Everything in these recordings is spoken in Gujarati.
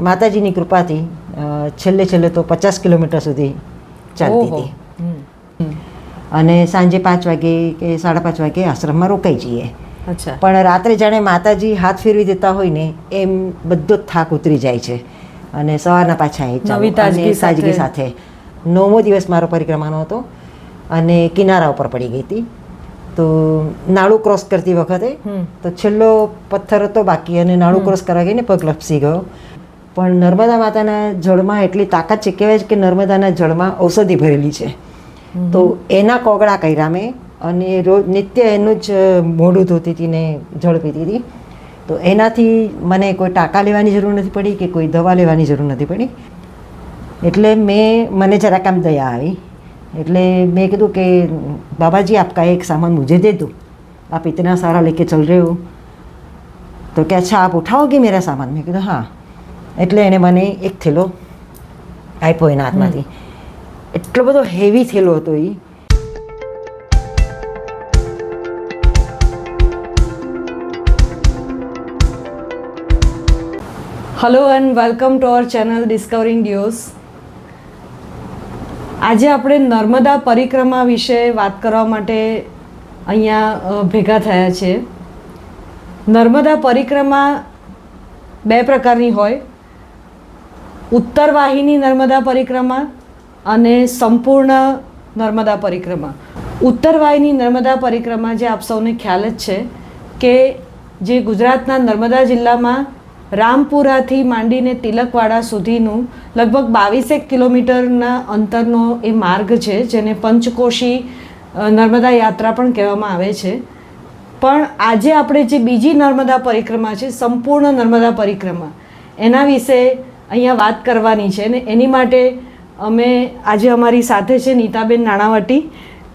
માતાજીની કૃપાથી છેલ્લે તો 50 કિલોમીટર સુધી ચાલતી હતી અને સાંજે 5 વાગે કે 5:30 વાગે આશ્રમમાં રોકાઈ જઈએ. અચ્છા. પણ રાત્રે જાણે માતાજી હાથ ફેરવી દેતા હોય ને એમ બધો જ થાક ઉતરી જાય છે અને સવારના પાછા નવી તાજગી સાથે 9મો દિવસ મારો પરિક્રમાનો હતો અને કિનારા ઉપર પડી ગઈ હતી. તો નાળું ક્રોસ કરતી વખતે તો છેલ્લો પથ્થર હતો બાકી અને નાળું ક્રોસ કરવા ગઈને પગ લપસી ગયો. પણ નર્મદા માતાના જળમાં એટલી તાકાત છે, કહેવાય છે કે નર્મદાના જળમાં ઔષધિ ભરેલી છે. તો એના કોગળા કર્યા મેં અને રોજ નિત્ય એનું જ મોઢું ધોતી હતી ને જળ પીતી હતી. તો એનાથી મને કોઈ ટાંકા લેવાની જરૂર નથી પડી કે કોઈ દવા લેવાની જરૂર નથી પડી. એટલે મને જરાક આમ દયા આવી. એટલે મેં કીધું કે બાબાજી આપકા એક સામાન મુझे दे दो, आप इतना सारा लेके चल रहे हो. તો કે અચ્છા આપ ઉઠાઓગે મેરા સામાન? મેં કીધું હા. એટલે એણે મને એક થેલો આપ્યો એના હાથમાંથી. એટલો બધો હેવી થેલો હતો એ. Hello and welcome to our channel discovering ડિયોઝ. આજે આપણે નર્મદા પરિક્રમા વિશે વાત કરવા માટે અહીંયા ભેગા થયા છીએ. નર્મદા પરિક્રમા 2 પ્રકારની હોય, ઉત્તર વાહિની નર્મદા પરિક્રમા અને સંપૂર્ણ નર્મદા પરિક્રમા. ઉત્તર વાહિની નર્મદા પરિક્રમા જે આપ સૌને ખ્યાલ જ છે કે જે ગુજરાતના નર્મદા જિલ્લામાં રામપુરાથી માંડીને તિલકવાડા સુધીનું લગભગ 22 કિલોમીટરના અંતરનો એ માર્ગ છે, જેને પંચકોશી નર્મદા યાત્રા પણ કહેવામાં આવે છે. પણ આજે આપણે જે બીજી નર્મદા પરિક્રમા છે, સંપૂર્ણ નર્મદા પરિક્રમા, એના વિશે અહીંયા વાત કરવાની છે. ને એની માટે અમે આજે અમારી સાથે છે નીતાબેન નાણાવટી.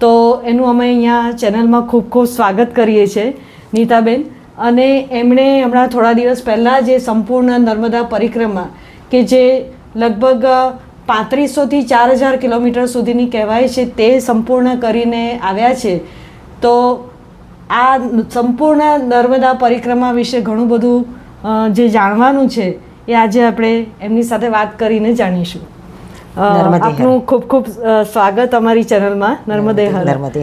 તો એનું અમે અહીંયા ચેનલમાં ખૂબ ખૂબ સ્વાગત કરીએ છીએ નીતાબેન. અને એમણે હમણાં થોડા દિવસ પહેલાં જે સંપૂર્ણ નર્મદા પરિક્રમા કે જે લગભગ 3500થી 4000 કિલોમીટર સુધીની કહેવાય છે તે સંપૂર્ણ કરીને આવ્યા છે. તો આ સંપૂર્ણ નર્મદા પરિક્રમા વિશે ઘણું બધું જે જાણવાનું છે એ આજે આપણે એમની સાથે વાત કરીને જાણીશું. આપનું ખૂબ ખૂબ સ્વાગત અમારી ચેનલમાં નર્મદે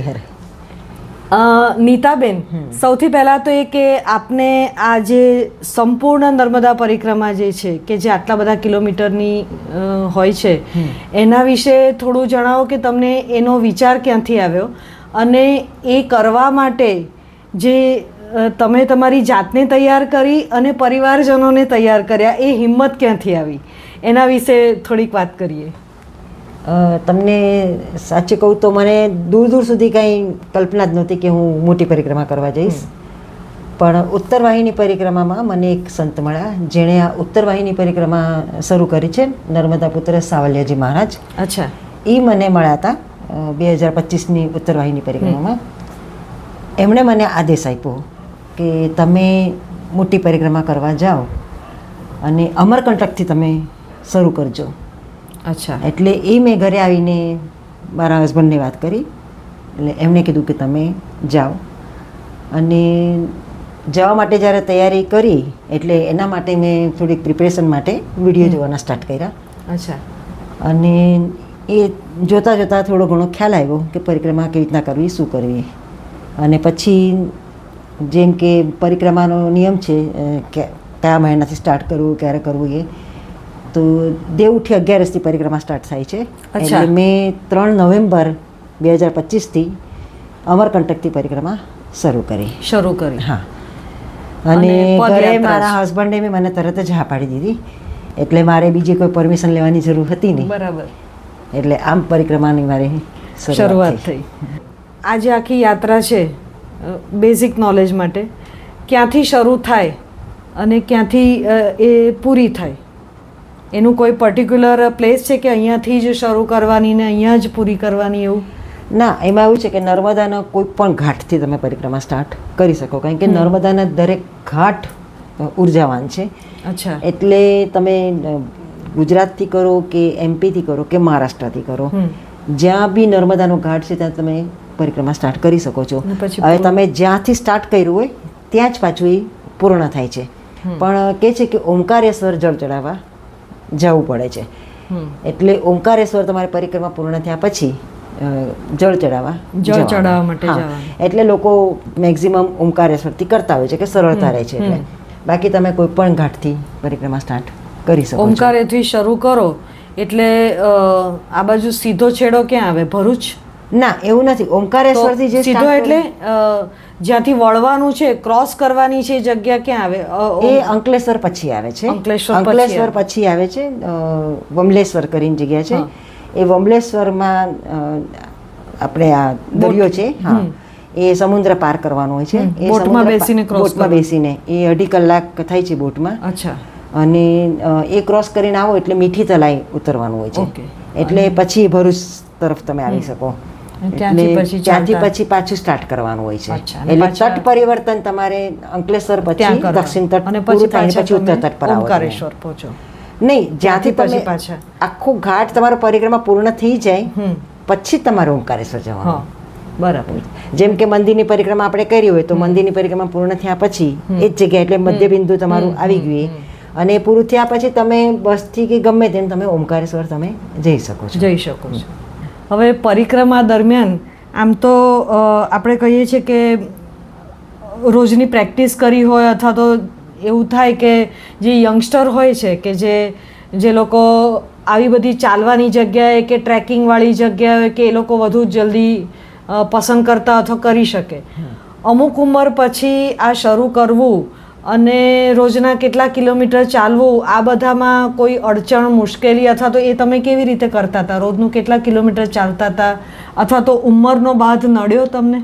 હર. નીતાબેન, સૌથી પહેલાં તો એ કે આપને આ જે સંપૂર્ણ નર્મદા પરિક્રમા જે છે કે જે આટલા બધા કિલોમીટરની હોય છે એના વિશે થોડું જણાવો કે તમને એનો વિચાર ક્યાંથી આવ્યો અને એ કરવા માટે જે તમે તમારી જાતને તૈયાર કરી અને પરિવારજનોને તૈયાર કર્યા, એ હિંમત ક્યાંથી આવી, એના વિશે થોડીક વાત કરીએ. તમને સાચું કહું તો મને દૂર દૂર સુધી કંઈ કલ્પના જ નહોતી કે હું મોટી પરિક્રમા કરવા જઈશ. પણ ઉત્તર વાહિની પરિક્રમામાં મને એક સંત મળ્યા જેણે આ ઉત્તર વાહિની પરિક્રમા શરૂ કરી છે, નર્મદા પુત્ર સાવલિયાજી મહારાજ. અચ્છા. એ મને મળ્યા હતા 2025ની ઉત્તર વાહિની પરિક્રમામાં. એમણે મને આદેશ આપ્યો કે તમે મોટી પરિક્રમા કરવા જાઓ અને અમરકંટકથી તમે શરૂ કરજો. અચ્છા. એટલે એ મેં ઘરે આવીને મારા હસબન્ડને વાત કરી. એટલે એમણે કીધું કે તમે જાઓ. અને જવા માટે જ્યારે તૈયારી કરી એટલે એના માટે મેં થોડીક પ્રિપરેશન માટે વિડીયો જોવાના સ્ટાર્ટ કર્યા. અચ્છા. અને એ જોતાં જોતાં થોડો ઘણો ખ્યાલ આવ્યો કે પરિક્રમા કેવી રીતના કરવી, શું કરવી. અને પછી જેમ કે પરિક્રમાનો નિયમ છે કે કયા મહિનાથી સ્ટાર્ટ કરવું, ક્યારે કરવું, એ તો દેવઉઠી 11થી પરિક્રમા સ્ટાર્ટ થાય છે. એટલે મેં 3 નવેમ્બર 2025થી અમરકંટકથી પરિક્રમા શરૂ કરી. હા. અને ઘરે મારા હસબન્ડે મને તરત જ હા પાડી દીધી. એટલે મારે બીજી કોઈ પરમિશન લેવાની જરૂર હતી નહીં. બરાબર. એટલે આમ પરિક્રમાની મારી શરૂઆત થઈ. આ જે આખી યાત્રા છે, બેઝિક નોલેજ માટે, ક્યાંથી શરૂ થાય અને ક્યાંથી એ પૂરી થાય, એનું કોઈ પર્ટિક્યુલર પ્લેસ છે કે અહીંયાથી જ શરૂ કરવાની ને અહીંયા જ પૂરી કરવાની એવું? ના, એમાં એવું છે કે નર્મદાના કોઈ પણ ઘાટથી તમે પરિક્રમા સ્ટાર્ટ કરી શકો, કારણ કે નર્મદાના દરેક ઘાટ ઉર્જાવાન છે. અચ્છા. એટલે તમે ગુજરાતથી કરો કે એમપીથી કરો કે મહારાષ્ટ્રથી કરો, જ્યાં બી નર્મદાનો ઘાટ છે ત્યાં તમે પરિક્રમા સ્ટાર્ટ કરી શકો છો. હવે તમે જ્યાંથી સ્ટાર્ટ કર્યું હોય ત્યાં જ પાછું એ પૂર્ણ થાય છે. પણ કે છે કે ઓમકારેશ્વર જળ ચડાવવા જવું પડે છે. એટલે ઓમકારેશ્વર તમારે પરિક્રમા પૂર્ણ થયા પછી જળ ચડાવવા માટે જવાનું. એટલે લોકો મેક્ઝિમમ ઓમકારેશ્વરથી કરતા હોય છે કે સરળતા રહે છે. એટલે બાકી તમે કોઈ પણ ઘાટથી પરિક્રમા સ્ટાર્ટ કરી શકો છો. ઓમકારેથી શરૂ કરો એટલે આ બાજુ સીધો છેડો ક્યાં આવે? ભરૂચ? ના, એવું નથી. ઓમકારેશ્વરથી જે સીધો એટલે જ્યાંથી વળવાનું છે, ક્રોસ કરવાની છે, જગ્યા ક્યાં આવે? એ અંકલેશ્વર પછી આવે છે. અંકલેશ્વર પછી આવે છે વમલેશ્વર કરીને જગ્યા છે. એ વમલેશ્વરમાં આપણે આ દરિયો છે, હા, એ સમુદ્ર પાર કરવાનો હોય છે. એ બોટમાં બેસીને એ 2.5 કલાક થાય છે બોટમાં. અચ્છા. અને એ ક્રોસ કરીને આવો એટલે મીઠી તલાઈ ઉતરવાનું હોય છે. એટલે પછી ભરૂચ તરફ તમે આવી શકો. ત્યાંથી પછી પાછું સ્ટાર્ટ કરવાનું હોય છે. એટલે તટ પરિવર્તન તમારે અંકલેશ્વર પછી દક્ષિણ તટ પૂરું થાય પછી ઉત્તર તટ પર ઓમકારેશ્વર પહોંચો. નહીં, જ્યાંથી તમે આખું ઘાટ તમારો પરિક્રમા પૂર્ણ થઈ જાય પછી તમારે ઓમકારેશ્વર જવાનું. બરાબર. જેમ કે મંદિરની પરિક્રમા આપણે કરી હોય તો મંદિરની પરિક્રમા પૂર્ણ થયા પછી એ જ જગ્યા એટલે મધ્ય બિંદુ તમારું આવી ગયું અને પૂરું થયા પછી તમે બસથી કે ગમે તેમ તમે ઓમકારેશ્વર તમે જઈ શકો છો. હવે પરિક્રમા દરમિયાન આમ તો આપણે કહીએ છીએ કે રોજની પ્રેક્ટિસ કરી હોય અથવા તો એવું થાય કે જે યંગસ્ટર હોય છે કે જે લોકો આવી બધી ચાલવાની જગ્યાએ કે ટ્રેકિંગવાળી જગ્યાએ કે એ લોકો વધુ જલ્દી પસંદ કરતા અથવા કરી શકે. અમુક ઉંમર પછી આ શરૂ કરવું અને રોજના કેટલા કિલોમીટર ચાલવું, આ બધામાં કોઈ અડચણ, મુશ્કેલી અથવા તો એ તમે કેવી રીતે કરતા હતા? રોજનું કેટલા કિલોમીટર ચાલતા હતા અથવા તો ઉંમરનો બાદ નડ્યો તમને?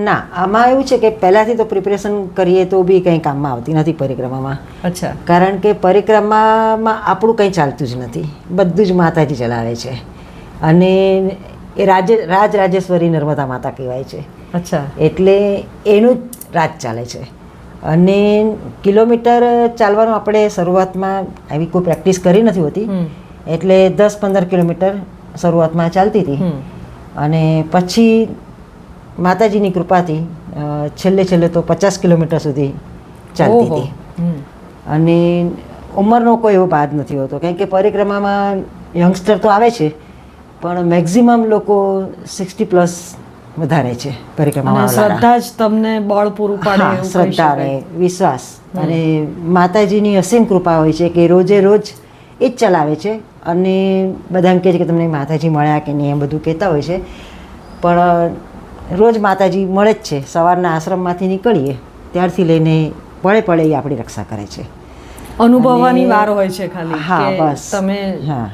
ના, આમાં એવું છે કે પહેલાંથી તો પ્રિપેરેશન કરીએ તો બી કંઈ કામમાં આવતી નથી પરિક્રમામાં. અચ્છા. કારણ કે પરિક્રમામાં આપણું કંઈ ચાલતું જ નથી, બધું જ માતાજી ચલાવે છે. અને એ રાજરાજેશ્વરી નર્મદા માતા કહેવાય છે. અચ્છા. એટલે એનું જ રાજ ચાલે છે. અને કિલોમીટર ચાલવાનું આપણે શરૂઆતમાં આવી કોઈ પ્રેક્ટિસ કરી નથી હોતી, એટલે 10-15 કિલોમીટર શરૂઆતમાં ચાલતી હતી. અને પછી માતાજીની કૃપાથી છેલ્લે તો 50 કિલોમીટર સુધી ચાલતી હતી. અને ઉંમરનો કોઈ એવો બાદ નથી હોતો, કારણ કે પરિક્રમામાં યંગસ્ટર તો આવે છે પણ મેક્ઝિમમ લોકો 60+ વધારે છે પરિક્રમામાં. શ્રદ્ધા જ તમને બળ પૂરું પાડે. શ્રદ્ધા અને વિશ્વાસ અને માતાજીની અસીમ કૃપા હોય છે કે રોજે રોજ એ જ ચલાવે છે. અને બધા એમ કહે છે કે તમને માતાજી મળ્યા કે નહીં, એમ બધું કહેતા હોય છે. પણ રોજ માતાજી મળે જ છે. સવારના આશ્રમમાંથી નીકળીએ ત્યારથી લઈને પડે એ આપણી રક્ષા કરે છે. અનુભવવાની વાર હોય છે ખાલી. હા, બસ. તમે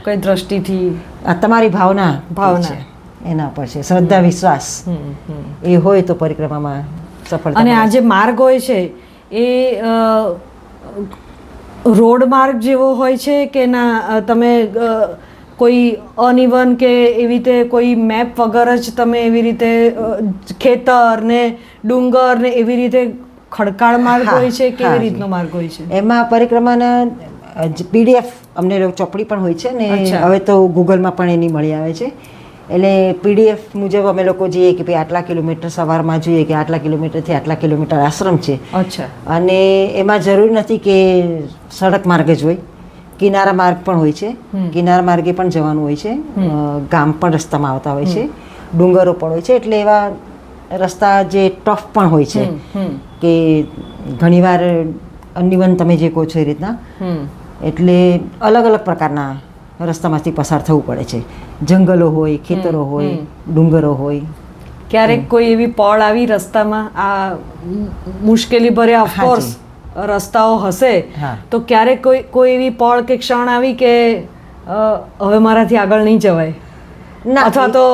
કઈ દ્રષ્ટિથી તમારી ભાવના એના પર છે. શ્રદ્ધા, વિશ્વાસ એ હોય તો પરિક્રમામાં સફળતા. અને આ જે માર્ગ હોય છે એ રોડ માર્ગ જેવો હોય છે કે ના, તમે કોઈ અનઇવન કે એવી રીતે કોઈ મેપ વગર જ તમે એવી રીતે ખેતર ને ડુંગર ને એવી રીતે ખડકાળ માર્ગ હોય છે? કેવી રીતનો માર્ગ હોય છે એમાં? પરિક્રમાના PDF અમને ચોપડી પણ હોય છે ને હવે તો ગૂગલમાં પણ એની મળી આવે છે. એટલે PDF મુજબ અમે લોકો જઈએ કે ભાઈ આટલા કિલોમીટર સવારમાં જોઈએ કે આટલા કિલોમીટરથી આટલા કિલોમીટર આશ્રમ છે. અચ્છા. અને એમાં જરૂર નથી કે સડક માર્ગ જ હોય, કિનારા માર્ગ પણ હોય છે. કિનારા માર્ગે પણ જવાનું હોય છે. ગામ પણ રસ્તામાં આવતા હોય છે, ડુંગરો પણ હોય છે. એટલે એવા રસ્તા જે ટફ પણ હોય છે કે ઘણીવાર અનઇવન તમે જે કહો છો એ રીતના. એટલે અલગ અલગ પ્રકારના રસ્તામાંથી પસાર થવું પડે છે. જંગલો હોય, ખેતરો હોય, ડુંગરો હોય. ક્યારેક કોઈ એવી પળ આવી રસ્તામાં? આ મુશ્કેલી ભર્યા ઓફકોર્સ રસ્તાઓ હશે, તો ક્યારેક કોઈ એવી પળ કે ક્ષણ આવી કે હવે મારાથી આગળ નહીં જવાય, અથવા તો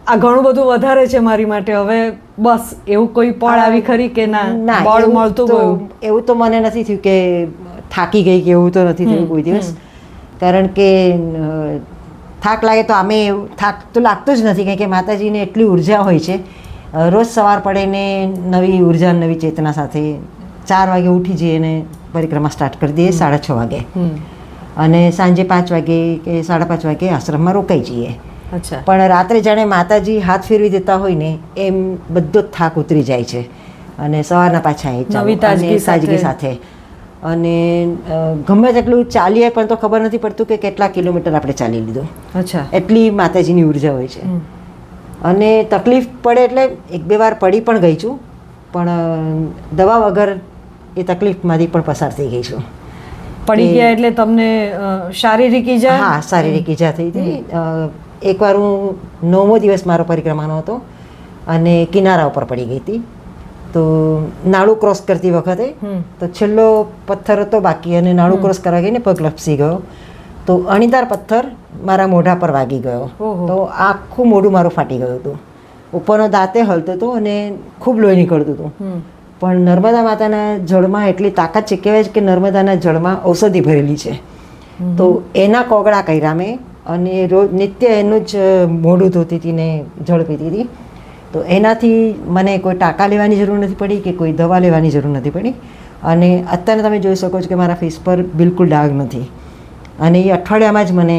આ ઘણું બધું વધારે છે મારી માટે, હવે બસ, એવું કોઈ પળ આવી ખરી કે ના બળ મળતું ગયું? એવું તો મને નથી થયું કે થાકી ગઈ કે એવું તો નથી થયું કોઈ દિવસ. કારણ કે થાક લાગે તો આમે થાક તો લાગતો જ નથી, કારણ કે માતાજીને એટલી ઉર્જા હોય છે. રોજ સવાર પડે ને નવી ઉર્જા, નવી ચેતના સાથે 4 વાગે ઉઠી જઈએ અને પરિક્રમા સ્ટાર્ટ કરી દઈએ 6:30 વાગે. અને સાંજે 5 વાગે કે 5:30 વાગે આશ્રમમાં રોકાઈ જઈએ. પણ રાત્રે જાણે માતાજી હાથ ફેરવી દેતા હોય ને એમ બધો જ થાક ઉતરી જાય છે અને સવારના પાછા તાજગી સાથે. અને ગમે તેટલું ચાલીએ પણ તો ખબર નથી પડતું કે કેટલા કિલોમીટર આપણે ચાલી લીધું. અચ્છા. એટલી માતાજીની ઉર્જા હોય છે. અને તકલીફ પડે એટલે એક બે વાર પડી પણ ગઈ છું, પણ દવા વગર એ તકલીફમાંથી પણ પસાર થઈ ગઈ છું. પડી ગયા એટલે તમને શારીરિક ઈજા? હા, શારીરિક ઈજા થઈ હતી. એકવાર હું 9મો દિવસ મારો પરિક્રમાનો હતો અને કિનારા ઉપર પડી ગઈ હતી. તો નાળું ક્રોસ કરતી વખતે તો છેલ્લો પથ્થર હતો બાકી અને નાળું ક્રોસ કરવા ગઈને પગ લપસી ગયો. તો અણીદાર પથ્થર મારા મોઢા પર વાગી ગયો. તો આખું મોઢું મારું ફાટી ગયું હતું. ઉપરનો દાંતે હલતો હતો અને ખૂબ લોહી નીકળતું હતું. પણ નર્મદા માતાના જળમાં એટલી તાકાત છે, કહેવાય છે કે નર્મદાના જળમાં ઔષધિ ભરેલી છે. તો એના કોગળા કર્યા મેં અને રોજ નિત્ય એનું જ મોઢું ધોતી હતી ને જળ પીતી હતી. તો એનાથી મને કોઈ ટાંકા લેવાની જરૂર નથી પડી કે કોઈ દવા લેવાની જરૂર નથી પડી. અને અત્યારે તમે જોઈ શકો છો કે મારા ફેસ પર બિલકુલ ડાઘ નથી. અને એ અઠવાડિયામાં જ મને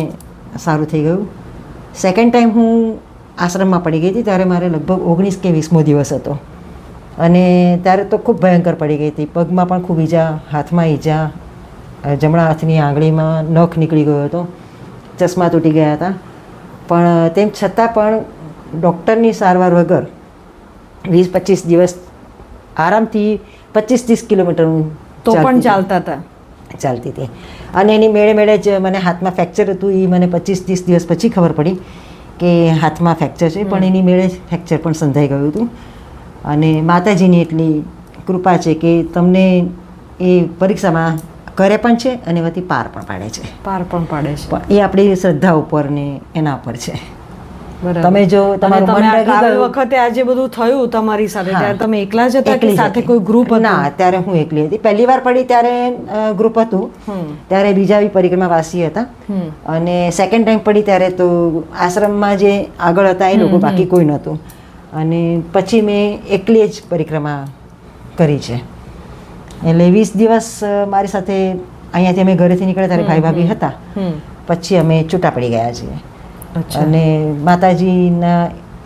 સારું થઈ ગયું. સેકન્ડ ટાઈમ હું આશ્રમમાં પડી ગઈ હતી ત્યારે મારે લગભગ 19 કે 20મો દિવસ હતો. અને ત્યારે તો ખૂબ ભયંકર પડી ગઈ હતી. પગમાં પણ ખૂબ ઈજા, હાથમાં ઈજા, જમણા હાથની આંગળીમાં નખ નીકળી ગયો હતો, ચશ્મા તૂટી ગયા હતા. પણ તેમ છતાં પણ ડૉક્ટરની સારવાર વગર 20-25 દિવસ આરામથી 25-30 કિલોમીટર હું તો પણ ચાલતી હતી. અને એની મેળે મેળે જ મને હાથમાં ફ્રેક્ચર હતું. એ મને 25-30 દિવસ પછી ખબર પડી કે હાથમાં ફ્રેક્ચર છે, પણ એની મેળે જ ફ્રેક્ચર પણ સંધાઈ ગયું હતું. અને માતાજીની એટલી કૃપા છે કે તમને એ પરીક્ષામાં કરે પણ છે અને એમાંથી પાર પણ પાડે છે. પણ એ આપણી શ્રદ્ધા ઉપર ને એના ઉપર છે. તમે જો તમારું મન લાગી ગયું. વખતે આજે બધું થયું તમારી સાથે, ત્યારે તમે એકલા જ હતા કે સાથે કોઈ ગ્રુપ હતું? ના, ત્યારે હું એકલી હતી. પહેલી વાર પડી ત્યારે ગ્રુપ હતું, ત્યારે બીજા બી પરિક્રમાવાસી હતા. અને સેકન્ડ ટાઈમ પડી ત્યારે તો આશ્રમમાં જે આગળ હતા એ લોકો, બાકી કોઈ નહોતું. અને પછી મેં એકલી જ પરિક્રમા કરી છે. એટલે 20 દિવસ મારી સાથે અહીંયાથી અમે ઘરેથી નીકળ્યા ત્યારે ભાઈ ભાભી હતા. પછી અમે છૂટા પડી ગયા છીએ. અને માતાજીના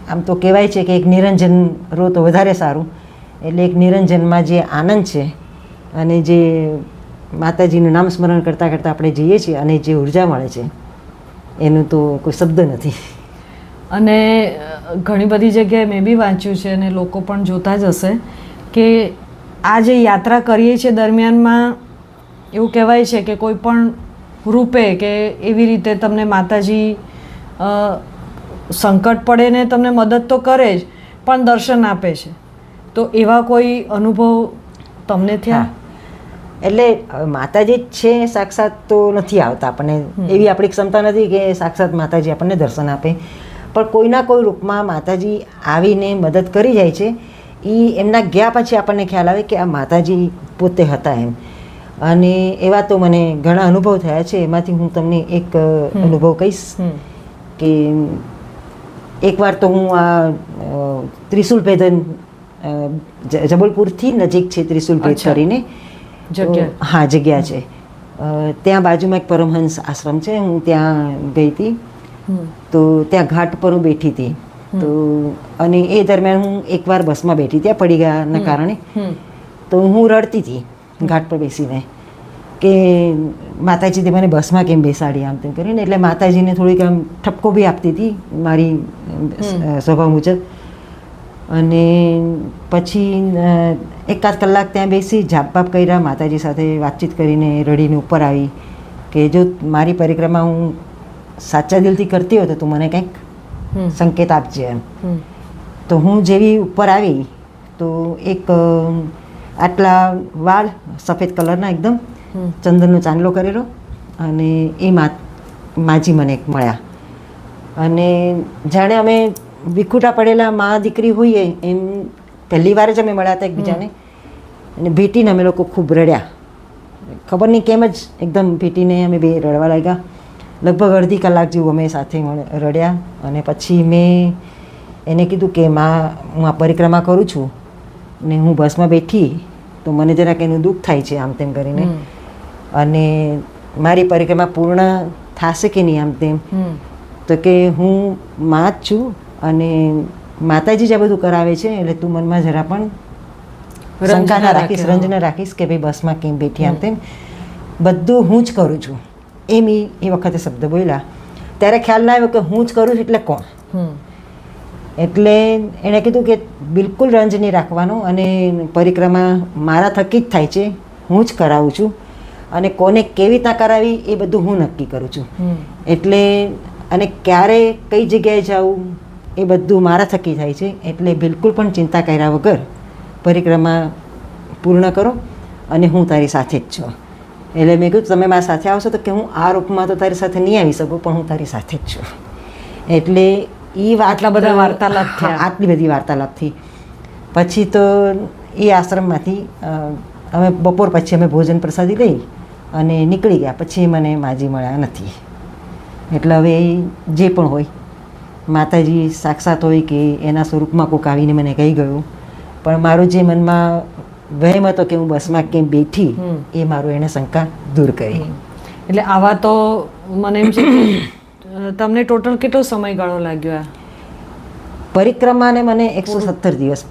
આમ તો કહેવાય છે કે એક નિરંજન રો તો વધારે સારું. એટલે એક નિરંજનમાં જે આનંદ છે અને જે માતાજીનું નામ સ્મરણ કરતાં કરતાં આપણે જઈએ છીએ અને જે ઉર્જા મળે છે એનું તો કોઈ શબ્દ નથી. અને ઘણી બધી જગ્યાએ મેં બી વાંચ્યું છે અને લોકો પણ જોતા જ હશે કે આ જે યાત્રા કરીએ છીએ દરમિયાનમાં એવું કહેવાય છે કે કોઈ પણ રૂપે કે એવી રીતે તમને માતાજી સંકટ પડે ને તમને મદદ તો કરે જ, પણ દર્શન આપે છે. તો એવા કોઈ અનુભવ તમને થયા? એટલે માતાજી જ છે, સાક્ષાત તો નથી આવતા આપણને. એવી આપણી ક્ષમતા નથી કે સાક્ષાત માતાજી આપણને દર્શન આપે. પણ કોઈના કોઈ રૂપમાં માતાજી આવીને મદદ કરી જાય છે. એ એમના ગયા પછી આપણને ખ્યાલ આવે કે આ માતાજી પોતે હતા એમ. અને એવા તો મને ઘણા અનુભવ થયા છે. એમાંથી હું તમને એક અનુભવ કહીશ કે એકવાર તો હું આ ત્રિશુલ ભેદન, જબલપુરથી નજીક છે ત્રિશુલ ભેદ કરીને જગ્યા છે. ત્યાં બાજુમાં એક પરમહંસ આશ્રમ છે. હું ત્યાં ગઈ હતી. તો ત્યાં ઘાટ પર હું બેઠી હતી. તો અને એ દરમિયાન હું એકવાર બસમાં બેઠી ત્યાં પડી ગયાના કારણે. તો હું રડતી હતી ઘાટ પર બેસીને કે માતાજીથી મને બસમાં કેમ બેસાડી આમ તેમ કરીને. એટલે માતાજીને થોડીક આમ ઠપકો બી આપતી હતી મારી સ્વભાવ મુજબ. અને પછી એકાદ કલાક ત્યાં બેસી જાપ બાપ કર્યા, માતાજી સાથે વાતચીત કરીને રડીને ઉપર આવી કે જો મારી પરિક્રમા હું સાચા દિલથી કરતી હોય તો તું મને કંઈક સંકેત આપજે એમ. તો હું જેવી ઉપર આવી તો એક આટલા વાળ સફેદ કલરના એકદમ, ચંદનનો ચાંદલો કરેલો, અને એ માજી મને મળ્યા. અને જાણે અમે વિખૂટા પડેલા મા દીકરી હોઈએ એમ પહેલી વાર જ અમે મળ્યા હતા એકબીજાને. અને ભેટીને અમે લોકો ખૂબ રડ્યા. ખબર નહીં કેમ જ એકદમ ભેટીને અમે બે રડવા લાગ્યા. લગભગ અડધી કલાક જેવું અમે સાથે રડ્યા. અને પછી મેં એને કીધું કે માં, હું આ પરિક્રમા કરું છું ને હું બસમાં બેઠી તો મને જરાક એનું દુઃખ થાય છે આમ તેમ કરીને. અને મારી પરિક્રમા પૂર્ણ થશે કે નહીં આમ તેમ. તો કે હું માં જ છું અને માતાજી જ આ બધું કરાવે છે, એટલે તું મનમાં જરા પણ શંકા ના રાખીશ, રંજ ના રાખીશ કે ભાઈ બસમાં કેમ બેઠી આમ તેમ. બધું હું જ કરું છું એમ એ વખતે શબ્દ બોલ્યા. ત્યારે ખ્યાલ ના આવ્યો કે હું જ કરું છું એટલે કોણ. એટલે એણે કીધું કે બિલકુલ રંજ નહીં રાખવાનો અને પરિક્રમા મારા થકી જ થાય છે, હું જ કરાવું છું અને કોને કેવી રીતના કરાવી એ બધું હું નક્કી કરું છું. એટલે અને ક્યારે કઈ જગ્યાએ જવું એ બધું મારા થકી થાય છે. એટલે બિલકુલ પણ ચિંતા કર્યા વગર પરિક્રમા પૂર્ણ કરો અને હું તારી સાથે જ છું. એટલે મેં કીધું તમે મારા સાથે આવશો તો કે હું આ રૂપમાં તો તારી સાથે નહીં આવી શકું પણ હું તારી સાથે જ છું. એટલે એ આટલા બધા વાર્તાલાપ થયા. આટલી બધી વાર્તાલાપ થઈ. પછી તો એ આશ્રમમાંથી અમે બપોર પછી અમે ભોજન પ્રસાદી લઈ અને નીકળી ગયા. પછી મને માજી મળ્યા નથી. એટલે હવે જે પણ હોય માતાજી સાક્ષાત હોય કે એના સ્વરૂપમાં કોઈક આવીને મને કહી ગયું, પણ મારું જે મનમાં વહેમ હતો કે હું બસમાં કેમ બેઠી એ મારું એને શંકા દૂર કરી. એટલે આવા તો મને એમ છે કે તમને ટોટલ કેટલો સમયગાળો લાગ્યો? આ પરિક્રમાને મને 117 દિવસ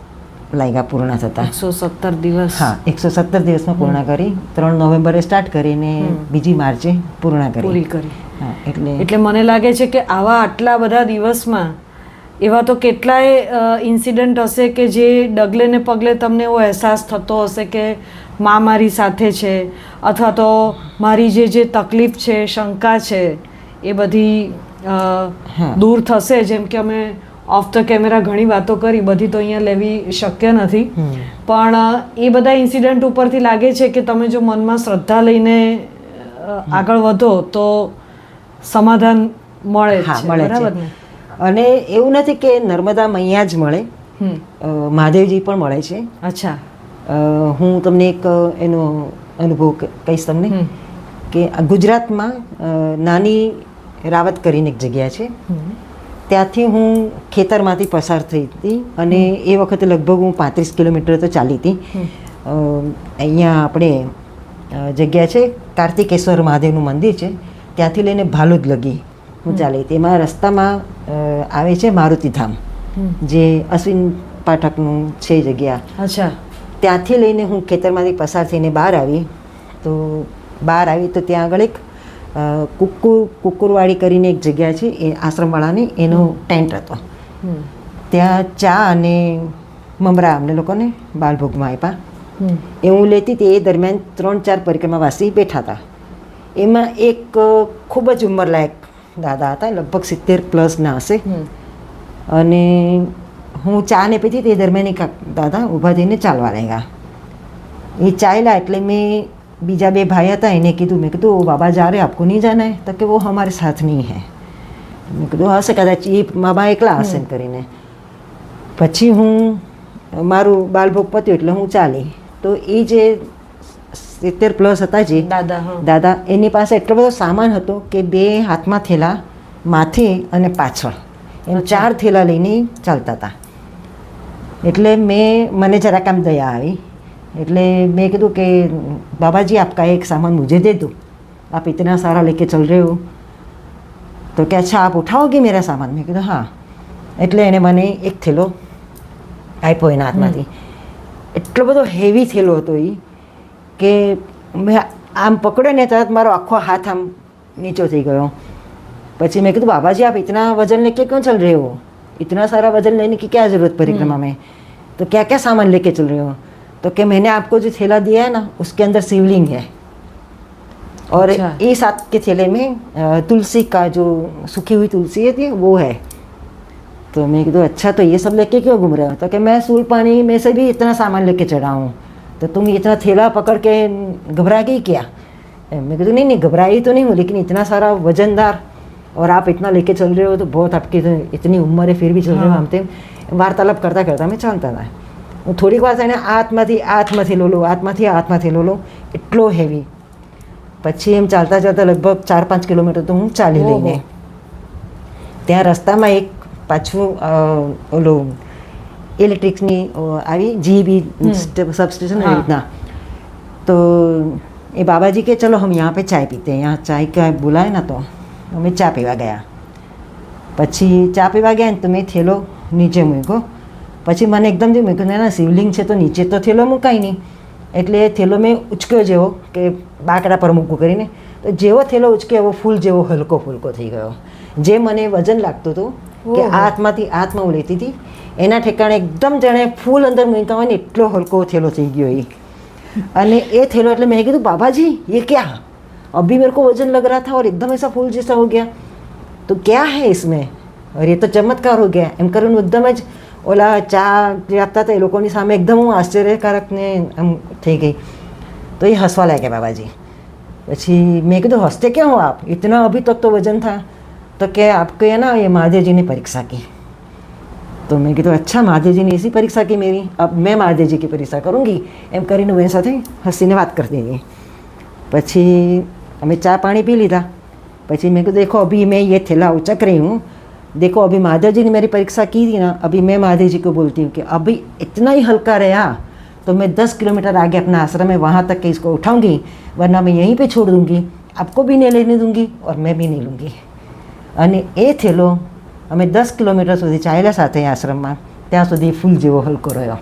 લાગ્યા પૂર્ણ થતા. 117 દિવસ? હા, 117 દિવસમાં પૂર્ણ કરી. 3 નવેમ્બરે સ્ટાર્ટ કરીને 2 માર્ચે પૂરી કરી. હા, એટલે મને લાગે છે કે આવા આટલા બધા દિવસમાં એવા તો કેટલાય ઇન્સિડન્ટ હશે કે જે ડગલે ને પગલે તમને એવો અહેસાસ થતો હશે કે મા મારી સાથે છે, અથવા તો મારી જે તકલીફ છે, શંકા છે એ બધી દૂર થશે. જેમ કે અમે ઓફ ધ કેમેરા ઘણી વાતો કરી, બધી તો અહીંયા લેવી શક્ય નથી, પણ એ બધા ઇન્સિડન્ટ ઉપરથી લાગે છે કે તમે જો મનમાં શ્રદ્ધા લઈને આગળ વધો તો સમાધાન મળે છે. બરાબર ને? અને એવું નથી કે નર્મદા મૈયા જ મળે, મહાદેવજી પણ મળે છે. અચ્છા. હું તમને એક એનો અનુભવ કહીશ તમને કે ગુજરાતમાં નાની રાવત કરીને એક જગ્યા છે, ત્યાંથી હું ખેતરમાંથી પસાર થઈ હતી અને એ વખતે લગભગ હું 35 કિલોમીટર તો ચાલી હતી. અહીંયા આપણે જગ્યા છે કાર્તિકેશ્વર મહાદેવનું મંદિર છે, ત્યાંથી લઈને ભાલુદ લગી હું ચાલી હતી. એમાં રસ્તામાં આવે છે મારુતિધામ, જે અશ્વિન પાઠકનું છે જગ્યા. અચ્છા. ત્યાંથી લઈને હું ખેતરમાંથી પસાર થઈને બહાર આવી. તો બહાર આવી તો ત્યાં આગળ એક કુકુરવાડી કરીને એક જગ્યા છે, એ આશ્રમવાળાની એનો ટેન્ટ હતો. ત્યાં ચા અને મમરા અમને લોકોને બાલભોગમાં આપ્યા. એ હું લેતી હતી. એ દરમિયાન 3-4 પરિક્રમાવાસી બેઠા હતા. એમાં એક ખૂબ જ ઉંમરલાયક દાદા હતા, લગભગ 70+ ના હશે. અને હું ચા ને પીતી તે દરમિયાન એક દાદા ઊભા થઈને ચાલવા લાગ્યા. એ ચાલ્યા એટલે મેં બીજા 2 ભાઈ હતા એને કીધું, મેં કીધું વો બાબા જા રહે આપકો નહીં જાના હે? તો કે વો હમારે સાથ નહીં હે. મેં કીધું હશે કદાચ એ બાબા એકલા હશે કરીને. પછી હું મારું બાલભોગ પત્યું એટલે હું ચાલી. તો એ જે 70+ હતા જે દાદા, એની પાસે એટલો બધો સામાન હતો કે 2 હાથમાં થેલા માથે અને પાછળ એમ 4 થેલા લઈને ચાલતા હતા. એટલે મને જરાક આમ દયા આવી. એટલે મેં કીધું કે બાબાજી આપકા એક સામાન મુझे दे दो, आप इतना सारा लेके चल रहे हो. तो क्या अच्छा आप उठाओगे मेरा सामान? મેં કીધું હા. એટલે એને મને એક થેલો આપ્યો એના હાથમાંથી. એટલો બધો હેવી થેલો હતો એ કે મેં આમ પકડ્યો ને તરત મારો આખો હાથ આમ નીચો થઈ ગયો. પછી મેં કીધું बाबाजी आप इतना वजन लेके क्यों चल रहे हो? इतना सारा वजन लेने की क्या ज़रूरत परिक्रमा में? तो क्या क्या सामान लेके चल रहे हो? तो क्या मैंने आपको जो थैला दिया है ना उसके अंदर शिवलिंग है और इस साथ के थैले में तुलसी का जो सूखी हुई तुलसी है वो है. तो मैं कहा अच्छा तो ये सब लेके क्यों घूम रहे हो? तो कि मैं सूल पानी में से भी इतना सामान लेके चढ़ा हूँ, तो तुम इतना थैला पकड़ के घबरा गई क्या? मैं कहती नहीं घबराई तो नहीं हूँ, लेकिन इतना सारा वजनदार और आप इतना लेके चल रहे हो तो बहुत आपकी इतनी उम्र है फिर भी चल रहे हो. हम तेम वार्तालाप करता करता मैं चालता था. હું થોડીક વાર થઈને હાથમાંથી લો લો એટલો હેવી. પછી એમ ચાલતા ચાલતા લગભગ 4-5 કિલોમીટર તો હું ચાલી લઈને ત્યાં રસ્તામાં એક પાછું ઓલું ઇલેક્ટ્રિક્સની આવી જીબી સબસ્ટેશન એવી રીતના. તો એ બાબાજી કે ચલો હમ यहाँ पे चाय पीते हैं, यहाँ चाय का बुलाए ना. तो અમે ચા પીવા ગયા. પછી ચા પીવા ગયા ને તો મેં થેલો નીચે મૂક્યો પછી મને એકદમ થયું, મેં કીધું ના શિવલિંગ છે તો નીચે તો થેલો મુકાય નહીં. એટલે એ થેલો મેં ઉચક્યો જેવો કે બાકડા પર મૂકવું કરીને, તો જેવો થેલો ઉચક્યો એવો ફૂલ જેવો હલકો ફૂલકો થઈ ગયો. જે મને વજન લાગતું હતું કે આ હાથમાંથી આ હાથમાં હું લેતી હતી એના ઠેકાણે એકદમ જાણે ફૂલ અંદર મૂક્યા હોય ને એટલો હલકો થેલો થઈ ગયો એ. અને એ થેલો એટલે મેં કીધું બાબાજી ये क्या, अभी मेरे को वजन लग रहा था और एकदम ऐसा फूल जैसा हो गया, तो क्या है इसमें, और ये तो चमत्कार हो गया એમ કરીને એકદમ જ ઓલા ચા જે આપતા હતા એ લોકોની સામે એકદમ હું આશ્ચર્યકારક ને આમ થઈ ગઈ. તો એ હસવા લાગ્યા બાબાજી. પછી મેં કીધું હસते क्या हो आप, इतना अभी तक तो वजन था, तो क्या आपको है ना ये महादेव जी ने परीक्षा की. तो मैं કીધું अच्छा महादेव जी ने ऐसी परीक्षा की मेरी, अब मैं महादेव जी की परीक्षा करूँगी એમ કરીને હું એની સાથે હસીને વાત કરતી ગઈ. પછી અમે ચા પાણી પી લીધા. પછી મેં કીધું देखो अभी मैं ये थैला उचक रही हूँ, देखो अभी महादेव जी ने मेरी परीक्षा की थी ना, अभी मैं महादेव जी को बोलती हूँ कि अभी इतना ही हल्का रहा तो मैं 10 किलोमीटर आगे अपना आश्रम है वहाँ तक के इसको उठाऊंगी, वरना मैं यहीं पे छोड़ दूंगी, आपको भी नहीं लेने दूंगी और मैं भी नहीं लूँगी. અને એ થેલો અમે 10 કિલોમીટર સુધી ચાલ્યા સાથે આશ્રમમાં, ત્યાં સુધી ફૂલ જેવો હલકો રહ્યો.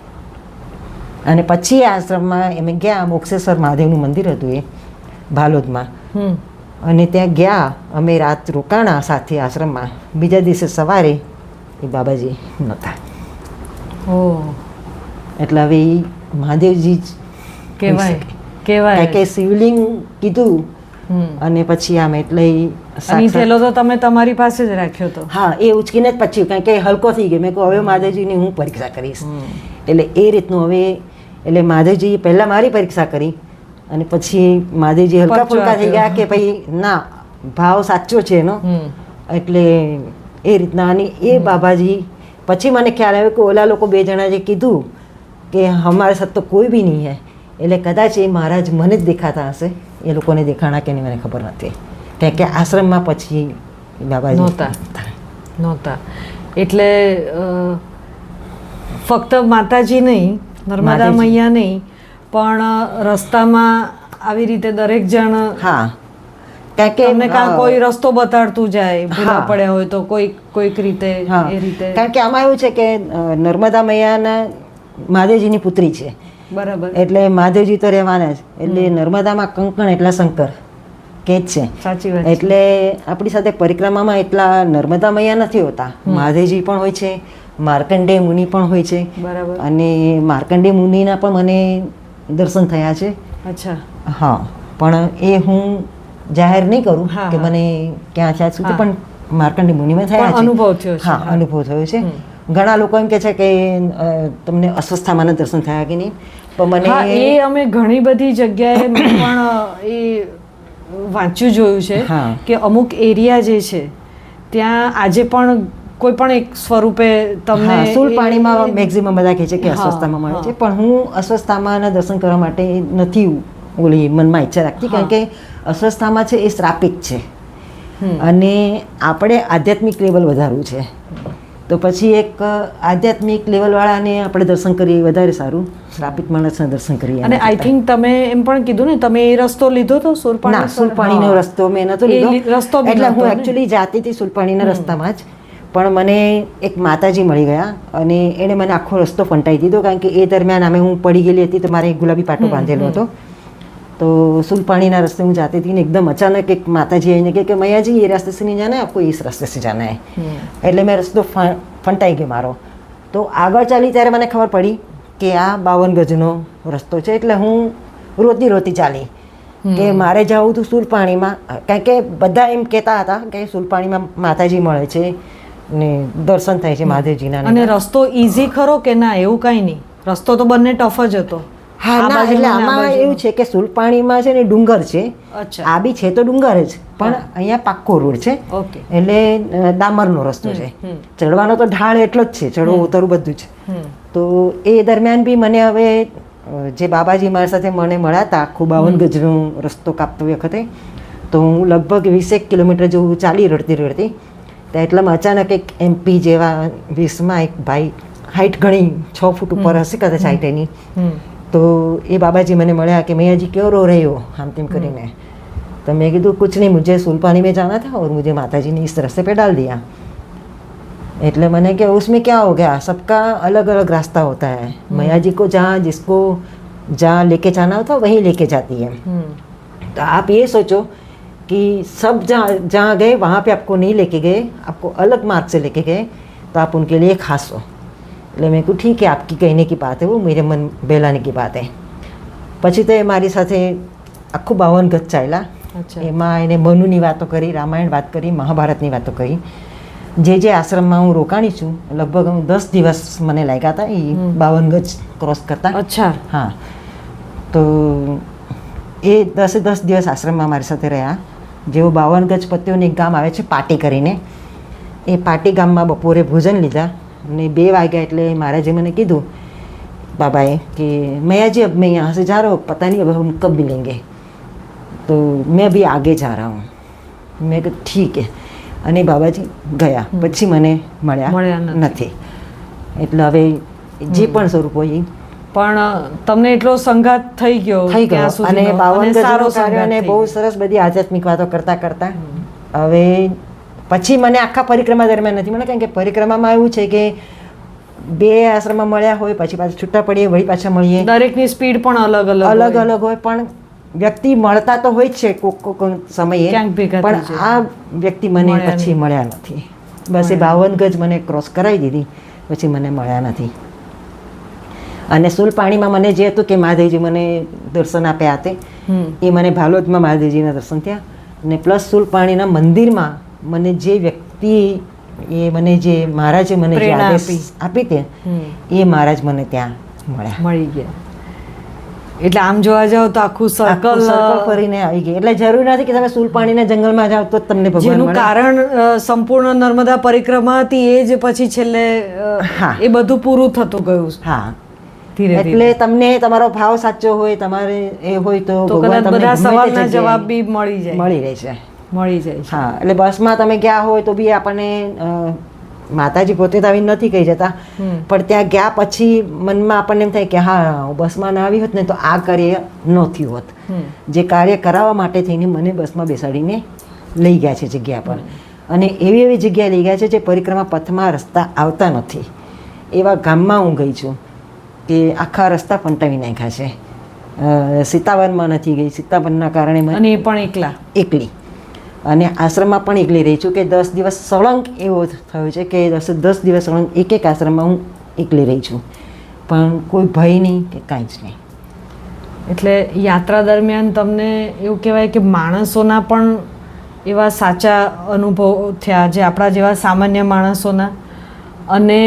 અને પછી આશ્રમમાં અમે ગયા, મોક્ષેશ્વર મહાદેવનું મંદિર હતું એ ભાલોદમાં, અને ત્યાં ગયા અમે રાત રોકાણા સાથે આશ્રમમાં. બીજા દિવસે સવારે એ બાબાજી નહોતા. એટલે હવે એ મહાદેવજી જ કહેવાય કારણ કે શિવલિંગ કીધું અને પછી આમ એટલે થેલો તો તમે તમારી પાસે જ રાખ્યો હતો. હા, એ ઉચકીને જ પછી કારણ કે હલકો થઈ ગયો. મેં કહ્યું હવે મહાદેવજીની હું પરીક્ષા કરીશ. એટલે એ રીતનું હવે એટલે મહાદેવજીએ પહેલાં મારી પરીક્ષા કરી અને પછી મહાદેવજી હલકા ફુલકા થઈ ગયા કે ભાઈ ના ભાવ સાચો છે એનો. એટલે એ રીતના અને એ બાબાજી પછી મને ખ્યાલ આવ્યો કે ઓલા લોકો 2 જણા જે કીધું કે હમારે સાથ તો કોઈ બી નહીં હે, એટલે કદાચ એ મહારાજ મને જ દેખાતા હશે, એ લોકોને દેખાણા કે નહીં મને ખબર નથી. કારણ કે આશ્રમમાં પછી બાબાજી નહોતા. એટલે ફક્ત માતાજી નહીં, નર્મદા મૈયા નહીં, પણ રસ્તામાં આવી રીતે દરેક જણ, હા, કારણ કે તમને કોઈ રસ્તો બતાડતું જાય, ભૂલા પડ્યા હોય તો કોઈક રીતે એ રીતે. કારણ કે આમાં એવું છે કે નર્મદા મૈયાના મહાદેવજીની પુત્રી છે, બરાબર, એટલે મહાદેવજી તો રહેવાના જ. એટલે નર્મદામાં કંકણ એટલા શંકર કે જ છે. સાચી વાત. એટલે આપણી સાથે પરિક્રમામાં એટલા નર્મદા મૈયા નથી હોતા, મહાદેવજી પણ હોય છે, માર્કંડેય મુનિ પણ હોય છે. બરાબર. અને માર્કંડેય મુનિના પણ મને દર્શન થયા છે. અચ્છા. હા, પણ એ હું જાહેર નહીં કરું કે મને ક્યાં થયા સુધી, પણ માર્કંડેય મુનિમાં થયા છે. અનુભવ થયો છે. હા, અનુભવ થયો છે. ઘણા લોકો એમ કે છે કે તમને અસ્વસ્થામાના દર્શન થયા કે નહીં, પણ મને એ અમે ઘણી બધી જગ્યાએ મેં પણ એ વાંચ્યું જોયું છે કે અમુક એરિયા જે છે ત્યાં આજે પણ કોઈ પણ એક સ્વરૂપે તમને સુલપાણીમાં મેક્સિમમ બધા કહે છે કે અસ્વસ્થામાં મળે છે, પણ હું અસ્વસ્થામાના દર્શન કરવા માટે નથી ઓલી મનમાં ઈચ્છા રાખતી. કારણ કે અસ્વસ્થામાં છે એ શ્રાપિત છે અને આપણે આધ્યાત્મિક લેવલ વધારવું છે. તો પછી એક આધ્યાત્મિક લેવલવાળાને આપણે દર્શન કરીએ વધારે સારું, શ્રાપિત માણસના દર્શન કરીએ. અને આઈ થિંક તમે એમ પણ કીધું ને તમે એ રસ્તો લીધો તો ના, સુલપાણીનો રસ્તો મેં નતો લીધો. એટલે હું એકચ્યુઅલી જાતી હતી સુલપાણીના રસ્તામાં જ, પણ મને એક માતાજી મળી ગયા અને એણે મને આખો રસ્તો ફંટાઈ દીધો. કારણ કે એ દરમિયાન અમે હું પડી ગયેલી હતી તો મારે એક ગુલાબી પાટો બાંધેલો હતો. તો સુલપાણીના રસ્તે હું જાતી હતી ને એકદમ અચાનક એક માતાજી આવીને કહે કે મૈયાજી એ રસ્તે से नहीं जाना है, आपको इस रास्ते से जाना है. એટલે મેં રસ્તો ફંટાઈ ગયો મારો. તો આગળ ચાલી ત્યારે મને ખબર પડી કે આ 52 ગજનો રસ્તો છે. એટલે હું રોતી ચાલી કે મારે જવું હતું સુલપાણીમાં. કારણ કે બધા એમ કહેતા હતા કે સુલપાણીમાં માતાજી મળે છે ને દર્શન થાય છે મહાદેવજીના. અને રસ્તો ઈઝી ખરો કે ના? એવું કાંઈ નહીં, રસ્તો તો બંને ટફ જ હતો. હા, ના, એટલે આમાં એવું છે કે સુલપાણીમાં છે ને ડુંગર છે, આ બી છે તો ડુંગર જ, પણ અહીંયા પાક્કો રોડ છે. એટલે ડામરનો રસ્તો છે, ચડવાનો તો ઢાળ એટલો જ છે, ચડવું ઉતરવું બધું જ. તો એ દરમિયાન બી મને હવે જે બાબાજી મારી સાથે મને મળ્યા હતા આખું 52 ગજનો રસ્તો કાપતી વખતે, તો હું લગભગ 20 કિલોમીટર જેવું ચાલી રડતી તો એટલામાં અચાનક એક MP જેવા 20માં એક ભાઈ, હાઈટ ઘણી 6 ફૂટ ઉપર હશે કદાચ હાઈટ એની, तो ये बाबा जी मैंने મળ્યા कि मैया जी क्यों रो रहे हो हम तेम કરીને. तो मैं कहा कुछ नहीं, मुझे सुलपानी में जाना था और मुझे माता जी ने इस रास्ते पे डाल दिया. એટલે મને કે उसमें क्या हो गया, सबका अलग अलग रास्ता होता है, मैया जी को जहाँ जिसको जहाँ लेके जाना होता वहीं लेके जाती है। तो आप ये सोचो कि सब जहाँ जहाँ गए वहाँ पे आपको नहीं लेके गए, आपको अलग मार्ग से लेके गए, तो आप उनके लिए खास हो। એટલે મેં કહ્યું ઠીક है, आपकी कहने की बात है, वो मेरे मन बहलाने की बात है। પછી તો એ મારી સાથે આખું 52 ગજ ચાલ્યા। એમાં એને મનુની વાતો કરી, રામાયણ વાત કરી, મહાભારતની વાતો કરી। જે જે આશ્રમમાં હું રોકાણી છું, લગભગ હું 10 દિવસ મને લાગ્યા હતા એ 52 ગજ ક્રોસ કરતા। અચ્છા, હા, તો એ 10 દિવસ આશ્રમમાં મારી સાથે રહ્યા। જેવો 52 ગજ પત્યોને એક ગામ આવે છે પાટી કરીને, એ પાટી ગામમાં બપોરે ભોજન લીધા અને 2 વાગ્યા એટલે મહારાજે મને કીધું बाबाए कि मैया जी अब मैं यहाँ से जा रहा हूँ, पता नहीं अब हम कब मिलेंगे, तो मैं अभी आगे जा रहा हूँ। मैं कहा ठीक है, અને બાબાજી ગયા। પછી મને મળ્યા નથી। એટલે હવે જે પણ સ્વરૂપ હોય પણ તમને એટલો સંઘાત થઈ ગયો અને 52 ગજનો કાર્ય અને બહુ સરસ બધી આધ્યાત્મિક વાતો કરતા કરતા હવે પછી મને આખા પરિક્રમા દરમિયાન નથી મળે, કારણ કે પરિક્રમામાં એવું છે કે 2 આશ્રમમાં મળ્યા હોય, પછી પાછા છૂટા પડીએ, વળી પાછા મળીએ, દરેકની સ્પીડ પણ અલગ અલગ હોય, પણ વ્યક્તિ મળતા તો હોય જ છે કોક સમયે, પણ આ વ્યક્તિ મને પછી મળ્યા નથી। બસ એ 52 ગજ મને ક્રોસ કરાવી દીધી, પછી મને મળ્યા નથી। અને સુલપાણીમાં મને જે હતું કે મહાદેવજી મને દર્શન આપ્યા હતા, એ મને ભાલોદમાં મહાદેવજીના દર્શન થયા, અને પ્લસ સુલપાણીના મંદિરમાં મને જે વ્યક્તિ એ મને જે મહારાજે મને જે આદેશ આપી તે એ મહારાજ મને ત્યાં મળી ગયા। એટલે આમ જોવા જાવ તો આખું સર્કલ ફરીને આવી ગઈ। એટલે જરૂરી નથી કે તમે સુલપાણીના જંગલમાં જાઓ તો તમને ભગવાન મળે, જેનું કારણ સંપૂર્ણ નર્મદા પરિક્રમા હતી એ જ પછી છેલ્લે એ બધું પૂરું થતું ગયું। હા, એટલે તમને તમારો ભાવ સાચો હોય, તમારે એ હોય તો ભગવાન તમને બધા સવાલના જવાબ બી મળી રહેશે। હા, એટલે બસમાં તમે ગયા હોય તો બી આપણને માતાજી પોતે તો આવીને નથી કહી જતા, પણ ત્યાં ગયા પછી મનમાં આપણને એમ થાય કે હા, હું બસમાં ના આવી હોત ને તો આ કાર્ય ન થયું હોત। જે કાર્ય કરાવવા માટે થઈને મને બસમાં બેસાડીને લઈ ગયા છે જગ્યા પર, અને એવી એવી જગ્યાએ લઈ ગયા છે જે પરિક્રમા પથમાં રસ્તા આવતા નથી, એવા ગામમાં હું ગઈ છું કે આખા રસ્તા પંટાવી નાખ્યા છે। સીતાવનમાં નથી ગઈ, સીતાવનના કારણે અને એ પણ એકલી, અને આશ્રમમાં પણ એકલી રહી છું કે 10 દિવસ સળંગ એવો થયો છે કે 10 દિવસ સળંગ એક આશ્રમમાં હું એકલી રહી છું, પણ કોઈ ભય નહીં કે કાંઈ જ નહીં। એટલે યાત્રા દરમિયાન તમને એવું કહેવાય કે માણસોના પણ એવા સાચા અનુભવ થયા, જે આપણા જેવા સામાન્ય માણસોના, અને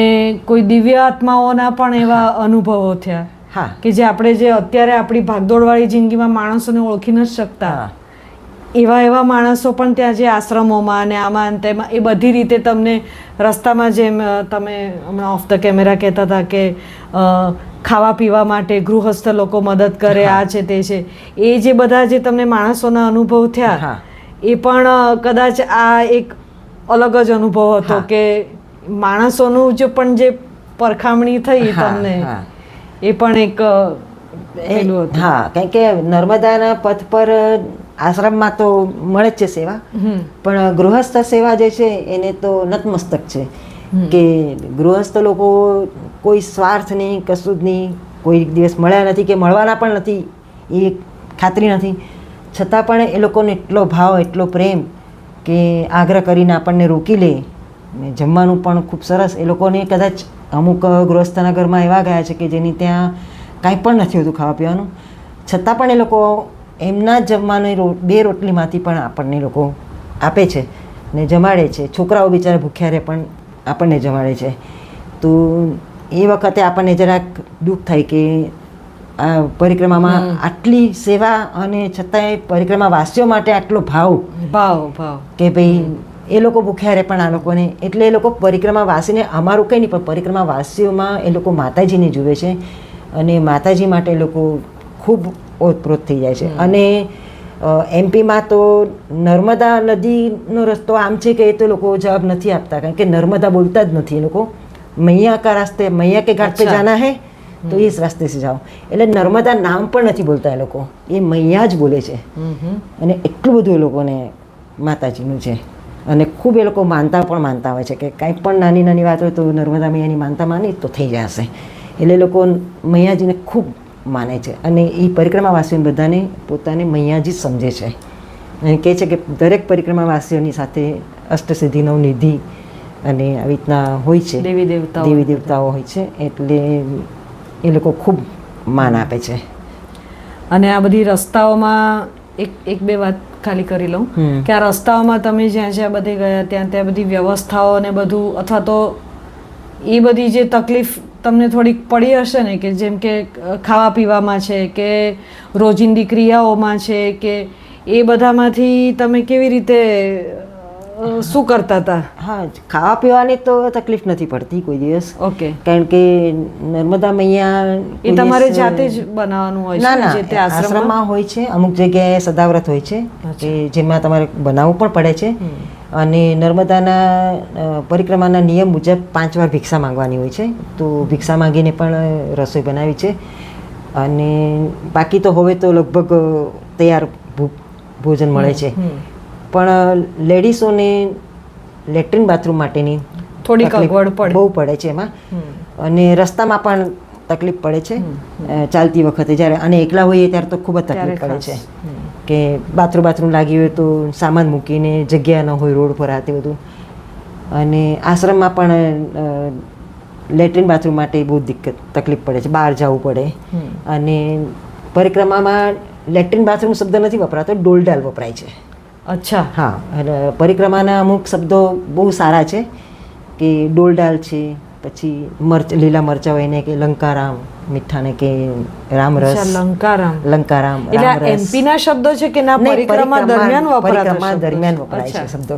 કોઈ દિવ્ય આત્માઓના પણ એવા અનુભવો થયા। હા, કે જે આપણે જે અત્યારે આપણી ભાગદોડવાળી જિંદગીમાં માણસોને ઓળખી નથી શકતા, એવા માણસો પણ ત્યાં જે આશ્રમોમાં અને આમાં તેમાં એ બધી રીતે તમને રસ્તામાં, જેમ તમે હમણાં ઓફ ધ કેમેરા કહેતા હતા કે ખાવા પીવા માટે ગૃહસ્થ લોકો મદદ કરે, આ છે તે છે, એ જે બધા જે તમને માણસોના અનુભવ થયા એ પણ કદાચ આ એક અલગ જ અનુભવ હતો કે માણસોનું જે પણ જે પરખામણી થઈ તમને, એ પણ એક પેલું હતું। હા, કારણ કે નર્મદાના પથ પર આશ્રમમાં તો મળે જ છે સેવા, પણ ગૃહસ્થ સેવા જે છે એને તો નતમસ્તક છે કે ગૃહસ્થ લોકો કોઈ સ્વાર્થ નહીં, કશું જ નહીં, કોઈ દિવસ મળ્યા નથી કે મળવાના પણ નથી એ ખાતરી નથી, છતાં પણ એ લોકોને એટલો ભાવ, એટલો પ્રેમ કે આગ્રહ કરીને આપણને રોકી લે, ને જમવાનું પણ ખૂબ સરસ। એ લોકોને કદાચ અમુક ગૃહસ્થના ઘરમાં એવા ગયા છે કે જેની ત્યાં કાંઈ પણ નથી હોતું ખાવા પીવાનું, છતાં પણ એ લોકો એમના જમવાની 2 રોટલીમાંથી પણ આપણને લોકો આપે છે ને જમાડે છે। છોકરાઓ બિચારા ભૂખ્યા રહે પણ આપણને જમાડે છે। તો એ વખતે આપણને જરાક દુઃખ થાય કે આ પરિક્રમામાં આટલી સેવા અને છતાંય પરિક્રમાવાસીઓ માટે આટલો ભાવ કે ભાઈ એ લોકો ભૂખ્યા રહે પણ આ લોકોને, એટલે એ લોકો પરિક્રમાવાસીને, અમારું કંઈ નહીં પણ પરિક્રમાવાસીઓમાં એ લોકો માતાજીને જુએ છે અને માતાજી માટે એ લોકો ખૂબ ઓતપ્રોત થઈ જાય છે। અને એમપીમાં તો નર્મદા નદીનો રસ્તો આમ છે કે એ તો લોકો જવાબ નથી આપતા, કારણ કે નર્મદા બોલતા જ નથી એ લોકો। મૈયા કા રાસ્તે, મૈયા કે ઘાટ પે જાના હે તો इस रास्ते से जाओ, એટલે નર્મદા નામ પણ નથી બોલતા એ લોકો, એ મૈયા જ બોલે છે। અને એટલું બધું એ લોકોને માતાજીનું છે। અને ખૂબ એ લોકો માનતા હોય છે કે કાંઈ પણ નાની નાની વાત હોય તો નર્મદા મૈયાની માનતા માની તો થઈ જશે. એટલે એ લોકો મૈયાજીને ખૂબ માને છે અને એ પરિક્રમાવાસીઓને બધાને પોતાને મૈયાજી જ સમજે છે. અને કહે છે કે દરેક પરિક્રમાવાસીઓની સાથે અષ્ટસિદ્ધિ નવનિધિ અને આવી રીતના હોય છે, દેવી દેવતાઓ હોય છે, એટલે એ લોકો ખૂબ માન આપે છે. અને આ બધી રસ્તાઓમાં એક બે વાત ખાલી કરી લઉં કે આ રસ્તાઓમાં તમે જ્યાં જ્યાં બધે ગયા ત્યાં બધી વ્યવસ્થાઓ ને બધું, અથવા તો એ બધી જે તકલીફ તમને થોડીક પડી હશે ને, કે જેમ કે ખાવા પીવામાં છે કે રોજિંદી ક્રિયાઓમાં છે, કે એ બધામાંથી તમે કેવી રીતે શું કરતા હતા? હા, ખાવા પીવાની તો તકલીફ નથી પડતી કોઈ દિવસ. ઓકે. કારણ કે નર્મદા મૈયા એ તમારે જાતે જ બનાવવાનું હોય છે? ના, જે તે આશ્રમમાં હોય છે. અમુક જગ્યાએ સદાવ્રત હોય છે કે જેમાં તમારે બનાવવું પણ પડે છે. અને નર્મદાના પરિક્રમાના નિયમ મુજબ 5 વાર ભિક્ષા માંગવાની હોય છે. તો ભિક્ષા માંગીને પણ રસોઈ બનાવી છે. અને બાકી તો હવે તો લગભગ તૈયાર ભોજન મળે છે. પણ લેડીઝોને લેટ્રિન બાથરૂમ માટેની થોડીક અગવડ બહુ પડે છે એમાં. અને રસ્તામાં પણ તકલીફ પડે છે ચાલતી વખતે, જ્યારે અને એકલા હોઈએ ત્યારે તો ખૂબ જ તકલીફ પડે છે કે બાથરૂમ લાગી હોય તો સામાન મૂકીને જગ્યા ન હોય રોડ પર, આ તે બધું. અને આશ્રમમાં પણ લેટ્રિન બાથરૂમ માટે બહુ તકલીફ પડે છે, બહાર જવું પડે. અને પરિક્રમામાં લેટ્રિન બાથરૂમ શબ્દ નથી વપરાતો, ડોલડાલ વપરાય છે. અચ્છા. હા, અને પરિક્રમાના અમુક શબ્દો બહુ સારા છે કે ડોલડાલ છે, પછી લીલા મરચા હોય ને કે લંકારામ, મીઠાને કે રામરસ. લંકારામ એટલે એમપી ના શબ્દો છે કે ના પરિક્રમા દરમિયાન વપરાય છે શબ્દો.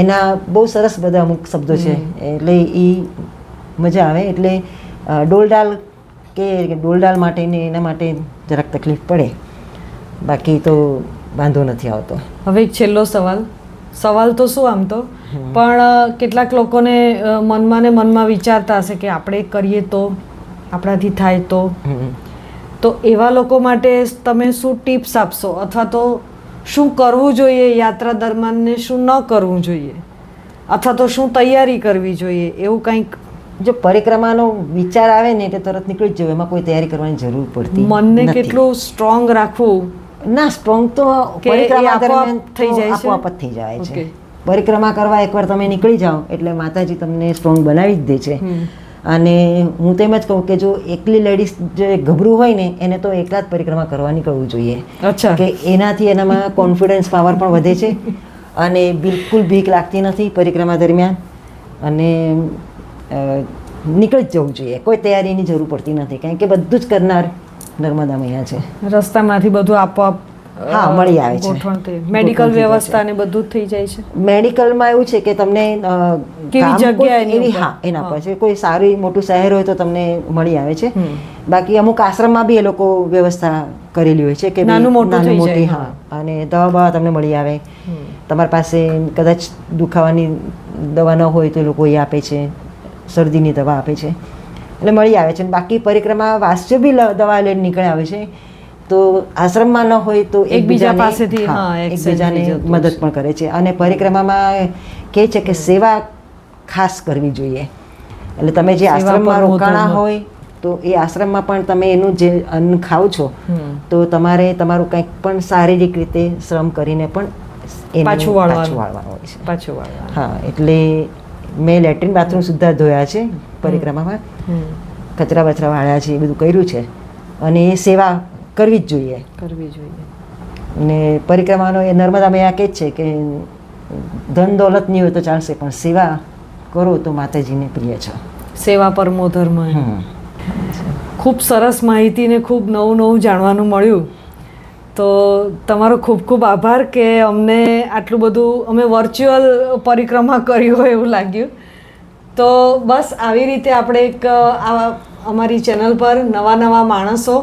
એના બહુ સરસ બધા અમુક શબ્દો છે, એટલે એ મજા આવે. એટલે ડોલડાલ કે ડોલડાલ માટે ને એના માટે જરાક તકલીફ પડે, બાકી તો વાંધો નથી આવતો. હવે એક છેલ્લો સવાલ તો શું, આમ તો પણ કેટલાક લોકોને મનમાં વિચારતા હશે કે આપણે કરીએ તો, આપણાથી થાય તો એવા લોકો માટે તમે શું ટિપ્સ આપશો, અથવા તો શું કરવું જોઈએ યાત્રા દરમિયાન ને શું ન કરવું જોઈએ, અથવા તો શું તૈયારી કરવી જોઈએ, એવું કંઈક? જો પરિક્રમાનો વિચાર આવે ને એટલે તરત નીકળી જ જવું, એમાં કોઈ તૈયારી કરવાની જરૂર પડતી મનને કેટલું સ્ટ્રોંગ રાખવું? ના, સ્ટ્રોંગ તો પરિક્રમા દરમિયાન આપોઆપ જ થઈ જાય છે. પરિક્રમા કરવા એકવાર તમે નીકળી જાઓ એટલે માતાજી તમને સ્ટ્રોંગ બનાવી જ દે છે. અને હું તેમ જ કહું કે જો એકલી લેડીઝ જે ગભરું હોય ને એને તો એકલા જ પરિક્રમા કરવા નીકળવું જોઈએ. અચ્છા. કે એનાથી એનામાં કોન્ફિડન્સ પાવર પણ વધે છે અને બિલકુલ બીક લાગતી નથી પરિક્રમા દરમિયાન. અને નીકળી જ જવું જોઈએ, કોઈ તૈયારીની જરૂર પડતી નથી, કારણ કે બધું જ કરનાર નર્મદા મૈયા છે. રસ્તામાંથી બધું આપોઆપ મળી આવે છે. મેડિકલ વ્યવસ્થા ને બધું થઈ જાય છે. મેડિકલમાં એવું છે કે તમને કેવી જગ્યા એના પર છે, કોઈ સારી મોટું શહેર હોય તો તમને મળી આવે છે. બાકી અમુક આશ્રમમાં બી એ લોકો વ્યવસ્થા કરેલી હોય છે કે નાનું મોટી. હા, અને દવા તમને મળી આવે. તમારી પાસે કદાચ દુખાવાની દવા ન હોય તો એ લોકો એ આપે છે, શરદીની દવા આપે છે, એટલે મળી આવે છે. બાકી પરિક્રમા વાસ્ય બી દવા લઈને નીકળે આવે છે, તો આશ્રમમાં ન હોય તો એકબીજા પાસેથી એકબીજાને મદદ પણ કરે છે. અને પરિક્રમામાં કહે છે કે સેવા ખાસ કરવી જોઈએ. એટલે તમે જે આશ્રમમાં રોકાણા હોય તો એ આશ્રમમાં પણ તમે એનું જે અન્ન ખાઓ છો તો તમારે તમારું કંઈક પણ શારીરિક રીતે શ્રમ કરીને પણ પાછું વાળવાનું હોય છે. હા, એટલે મેં લેટ્રિન બાથરૂમ સુદ્ધા ધોયા છે પરિક્રમામાં, કચરા બચરા વાળ્યા છે, એ બધું કર્યું છે. અને એ સેવા કરવી જ જોઈએ. અને પરિક્રમાનો એ નર્મદા મૈયા કહે છે કે ધન દોલત નહીં હોય તો ચાલશે, પણ સેવા કરો તો માતાજીને પ્રિય છે. સેવા પરમો ધર્મ. ખૂબ સરસ માહિતી ને ખૂબ નવું જાણવાનું મળ્યું. તો તમારો ખૂબ ખૂબ આભાર કે અમને આટલું બધું, અમે વર્ચ્યુઅલ પરિક્રમા કરી હોય એવું લાગ્યું. તો બસ આવી રીતે આપણે એક અમારી ચેનલ પર નવા માણસો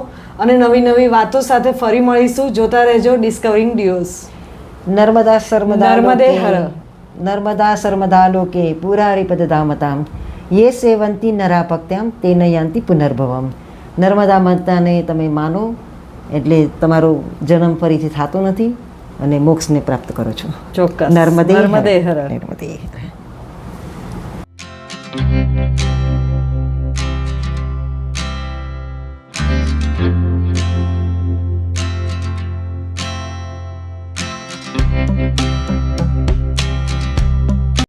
અને નવી વાતો સાથે ફરી મળીશું. જોતા રહેજો ડિસ્કવરિંગ ડિયોઝ. નર્મદા સર્મદા લોકે પુરારિપદ ધામતામ યે સેવંતી નરા ભક્ત્યામ તેન યાન્તિ પુનર્ભવમ. નર્મદા માતાને તમે માનો એટલે તમારો જન્મ ફરીથી થતો નથી. અને મોક્ષને પ્રાપ્ત કરો છો. ચોક્કસ. નર્મદે નર્મદે હર. નર્મદે હર.